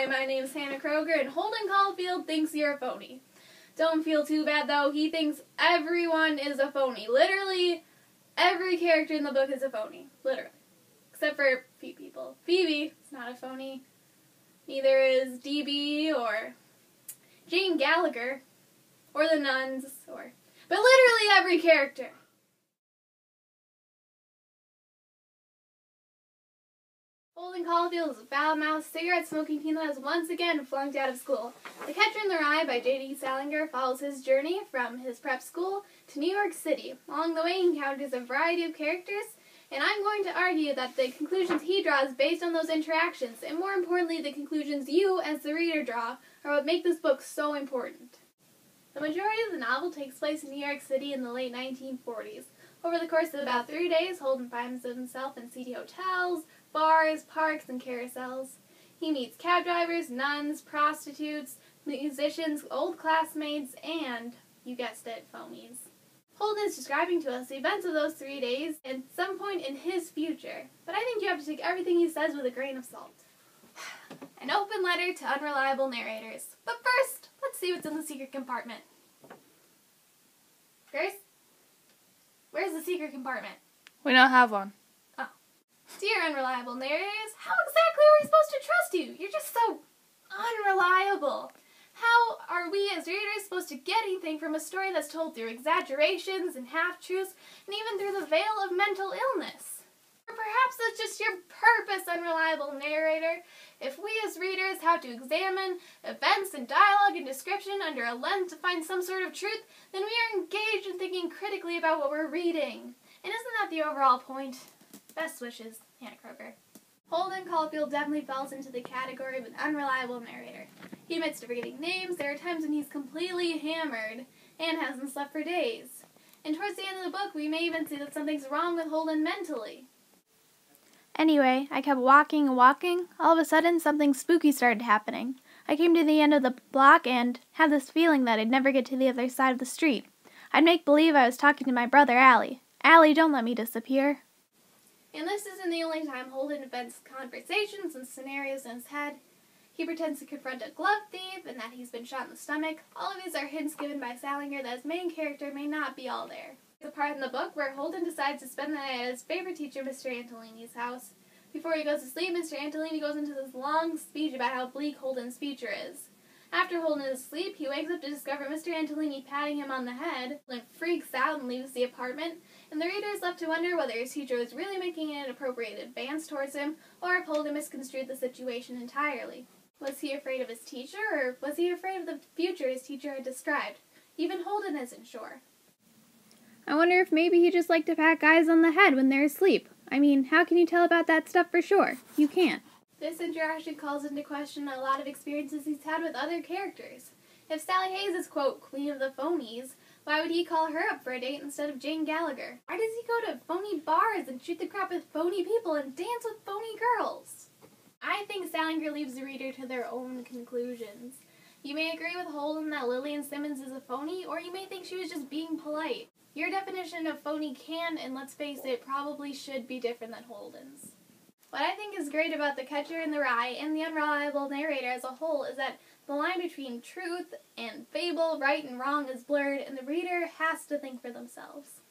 Hi, my name's Hannah Kroger, and Holden Caulfield thinks you're a phony. Don't feel too bad, though. He thinks everyone is a phony. Literally, every character in the book is a phony. Literally. Except for a few people. Phoebe is not a phony. Neither is DB or Jane Gallagher or the nuns but literally every character. Holden Caulfield is a foul-mouthed, cigarette-smoking teen that has once again flunked out of school. The Catcher in the Rye by JD Salinger follows his journey from his prep school to New York City. Along the way, he encounters a variety of characters, and I'm going to argue that the conclusions he draws based on those interactions, and more importantly, the conclusions you, as the reader, draw, are what make this book so important. The majority of the novel takes place in New York City in the late 1940s. Over the course of about 3 days, Holden finds himself in seedy hotels, bars, parks, and carousels. He meets cab drivers, nuns, prostitutes, musicians, old classmates, and, you guessed it, phonies. Holden is describing to us the events of those 3 days at some point in his future, but I think you have to take everything he says with a grain of salt. An open letter to unreliable narrators. But first, let's see what's in the secret compartment. Grace? Where's the secret compartment? We don't have one. Oh. Dear unreliable narrators, how exactly are we supposed to trust you? You're just so unreliable. How are we as readers supposed to get anything from a story that's told through exaggerations and half-truths, and even through the veil of mental illness? Or perhaps that's just your purpose, unreliable narrator. If we as readers have to examine events and dialogue and description under a lens to find some sort of truth, then we are engaged in thinking critically about what we're reading. And isn't that the overall point? Best wishes, Hannah Kroger. Holden Caulfield definitely falls into the category of an unreliable narrator. He admits to forgetting names. There are times when he's completely hammered and hasn't slept for days. And towards the end of the book, we may even see that something's wrong with Holden mentally. Anyway, I kept walking and walking. All of a sudden, something spooky started happening. I came to the end of the block and had this feeling that I'd never get to the other side of the street. I'd make believe I was talking to my brother, Allie. Allie, don't let me disappear. And this isn't the only time Holden invents conversations and scenarios in his head. He pretends to confront a glove thief and that he's been shot in the stomach. All of these are hints given by Salinger that his main character may not be all there. There's a part in the book where Holden decides to spend the night at his favorite teacher, Mr. Antolini's house. Before he goes to sleep, Mr. Antolini goes into this long speech about how bleak Holden's future is. After Holden is asleep, he wakes up to discover Mr. Antolini patting him on the head, then freaks out and leaves the apartment, and the reader is left to wonder whether his teacher was really making an inappropriate advance towards him, or if Holden misconstrued the situation entirely. Was he afraid of his teacher, or was he afraid of the future his teacher had described? Even Holden isn't sure. I wonder if maybe he just liked to pat guys on the head when they're asleep. I mean, how can you tell about that stuff for sure? You can't. This interaction calls into question a lot of experiences he's had with other characters. If Sally Hayes is, quote, queen of the phonies, why would he call her up for a date instead of Jane Gallagher? Why does he go to phony bars and shoot the crap with phony people and dance with phony girls? I think Salinger leaves the reader to their own conclusions. You may agree with Holden that Lillian Simmons is a phony, or you may think she was just being polite. Your definition of phony can, and let's face it, probably should be different than Holden's. What I think is great about The Catcher in the Rye and the unreliable narrator as a whole is that the line between truth and fable, right and wrong, is blurred, and the reader has to think for themselves.